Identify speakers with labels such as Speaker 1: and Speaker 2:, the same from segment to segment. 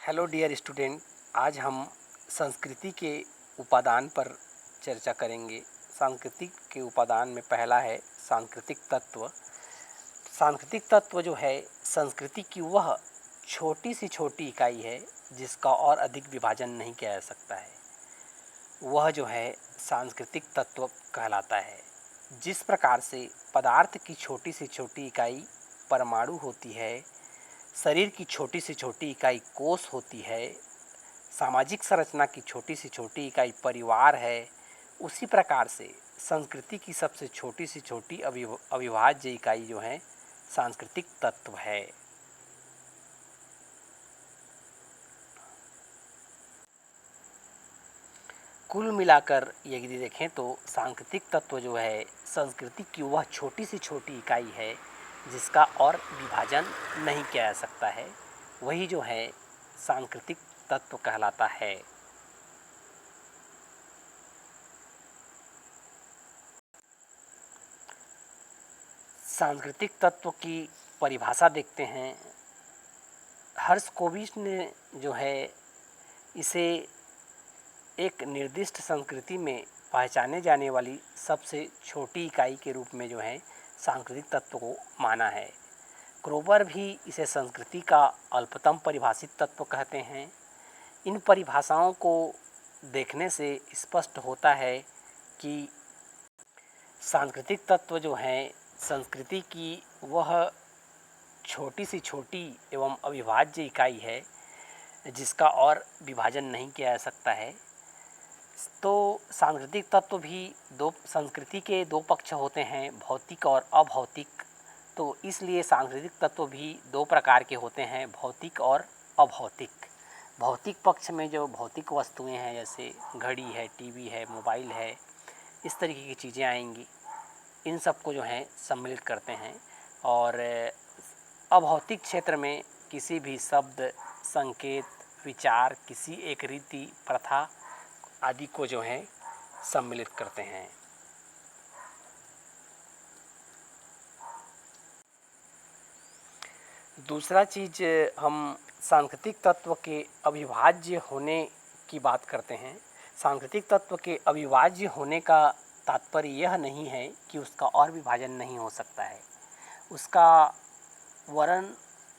Speaker 1: Hello dear student. आज हम संस्कृति के उपादान पर चर्चा करेंगे। सांस्कृतिक के उपादान में पहला है सांस्कृतिक तत्व। सांस्कृतिक तत्व जो है संस्कृति की वह छोटी सी छोटी इकाई है जिसका और अधिक विभाजन नहीं किया जा सकता है। वह जो है सांस्कृतिक तत्व कहलाता है। जिस प्रकार से पदार्थ की छोटी से छोटी इकाई परमाणु होती है, शरीर की छोटी से छोटी इकाई कोश होती है, सामाजिक संरचना की छोटी से छोटी इकाई परिवार है, उसी प्रकार से संस्कृति की सबसे छोटी से छोटी अविभाज्य इकाई जो है सांस्कृतिक तत्व है। कुल मिलाकर यदि देखें तो सांस्कृतिक तत्व जो है संस्कृति की वह छोटी से छोटी इकाई है जिसका और विभाजन नहीं किया जा सकता है। वही जो है सांस्कृतिक तत्व कहलाता है। सांस्कृतिक तत्व की परिभाषा देखते हैं। हर्ष कोविच ने जो है इसे एक निर्दिष्ट संस्कृति में पहचाने जाने वाली सबसे छोटी इकाई के रूप में जो है सांस्कृतिक तत्व को माना है। क्रोबर भी इसे संस्कृति का अल्पतम परिभाषित तत्व कहते हैं। इन परिभाषाओं को देखने से स्पष्ट होता है कि सांस्कृतिक तत्व जो है संस्कृति की वह छोटी सी छोटी एवं अविभाज्य इकाई है जिसका और विभाजन नहीं किया जा सकता है। तो सांस्कृतिक तत्व भी संस्कृति के दो पक्ष होते हैं, भौतिक और अभौतिक। तो इसलिए सांस्कृतिक तत्व भी दो प्रकार के होते हैं, भौतिक और अभौतिक। भौतिक पक्ष में जो भौतिक वस्तुएं हैं जैसे घड़ी है, टीवी है, मोबाइल है, इस तरीके की चीज़ें आएंगी। इन सब को जो है सम्मिलित करते हैं। और अभौतिक क्षेत्र में किसी भी शब्द, संकेत, विचार, किसी एक रीति, प्रथा आदि को जो है सम्मिलित करते हैं। दूसरा चीज़, हम सांस्कृतिक तत्व के अविभाज्य होने की बात करते हैं। सांस्कृतिक तत्व के अविभाज्य होने का तात्पर्य यह नहीं है कि उसका और विभाजन नहीं हो सकता है।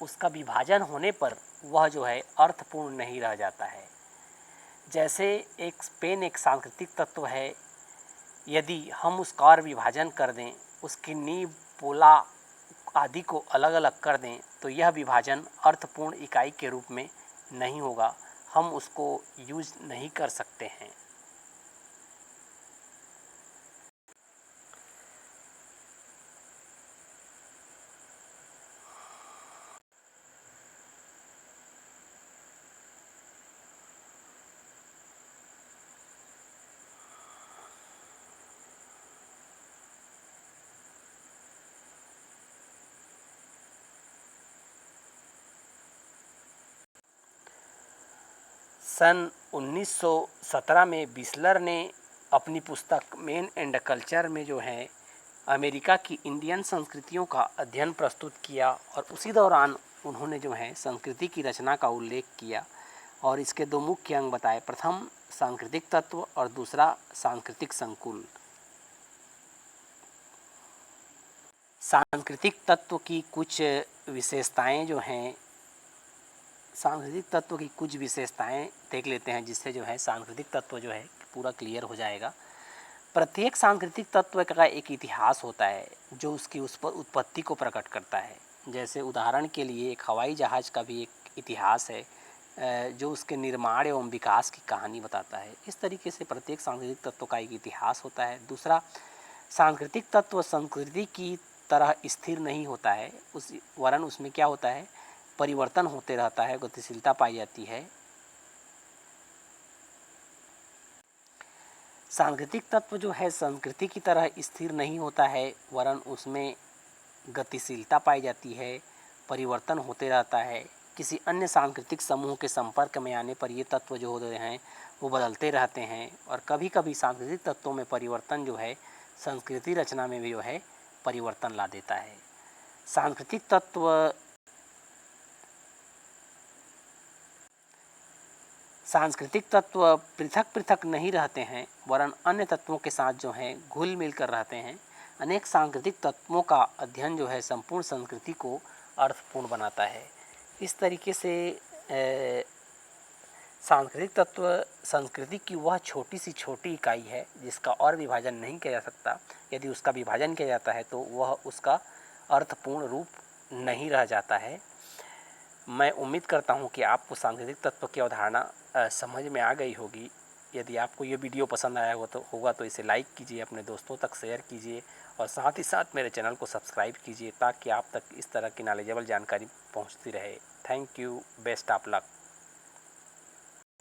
Speaker 1: उसका विभाजन होने पर वह जो है अर्थपूर्ण नहीं रह जाता है। जैसे एक पेन एक सांस्कृतिक तत्व है, यदि हम उसका और विभाजन कर दें, उसकी नींव, पोला आदि को अलग अलग कर दें, तो यह विभाजन अर्थपूर्ण इकाई के रूप में नहीं होगा। हम उसको यूज नहीं कर सकते हैं। सन 1917 में बिस्लर ने अपनी पुस्तक मैन एंड कल्चर में जो है अमेरिका की इंडियन संस्कृतियों का अध्ययन प्रस्तुत किया, और उसी दौरान उन्होंने जो है संस्कृति की रचना का उल्लेख किया और इसके दो मुख्य अंग बताए। प्रथम सांस्कृतिक तत्व और दूसरा सांस्कृतिक संकुल। सांस्कृतिक तत्व की कुछ विशेषताएं जो हैं, सांस्कृतिक तत्व की कुछ विशेषताएं देख लेते हैं जिससे जो है सांस्कृतिक तत्व जो है पूरा क्लियर हो जाएगा। प्रत्येक सांस्कृतिक तत्व का एक इतिहास होता है जो उसकी उस पर उत्पत्ति को प्रकट करता है। जैसे उदाहरण के लिए एक हवाई जहाज़ का भी एक इतिहास है जो उसके निर्माण एवं विकास की कहानी बताता है। इस तरीके से प्रत्येक सांस्कृतिक तत्व का एक इतिहास होता है। दूसरा, सांस्कृतिक तत्व संस्कृति की तरह स्थिर नहीं होता है, वरन उसमें क्या होता है, परिवर्तन होते रहता है, गतिशीलता पाई जाती है। सांस्कृतिक तत्व जो है संस्कृति की तरह स्थिर नहीं होता है, वरन उसमें गतिशीलता पाई जाती है, परिवर्तन होते रहता है। किसी अन्य सांस्कृतिक समूह के संपर्क में आने पर ये तत्व जो होते हैं वो बदलते रहते हैं, और कभी कभी सांस्कृतिक तत्वों में परिवर्तन जो है संस्कृति रचना में भी जो है परिवर्तन ला देता है। सांस्कृतिक तत्व सांस्कृतिक तत्व पृथक पृथक नहीं रहते हैं, वरन अन्य तत्वों के साथ जो हैं घुल मिल कर रहते हैं। अनेक सांस्कृतिक तत्वों का अध्ययन जो है संपूर्ण संस्कृति को अर्थपूर्ण बनाता है। इस तरीके से सांस्कृतिक तत्व संस्कृति की वह छोटी सी छोटी इकाई है जिसका और विभाजन नहीं किया जा सकता। यदि उसका विभाजन किया जाता है तो वह उसका अर्थपूर्ण रूप नहीं रह जाता है। मैं उम्मीद करता हूँ कि आपको सांस्कृतिक तत्व की अवधारणा समझ में आ गई होगी। यदि आपको ये वीडियो पसंद आया होगा तो इसे लाइक कीजिए, अपने दोस्तों तक शेयर कीजिए और साथ ही साथ मेरे चैनल को सब्सक्राइब कीजिए ताकि आप तक इस तरह की नॉलेजेबल जानकारी पहुँचती रहे। Thank you, best of luck.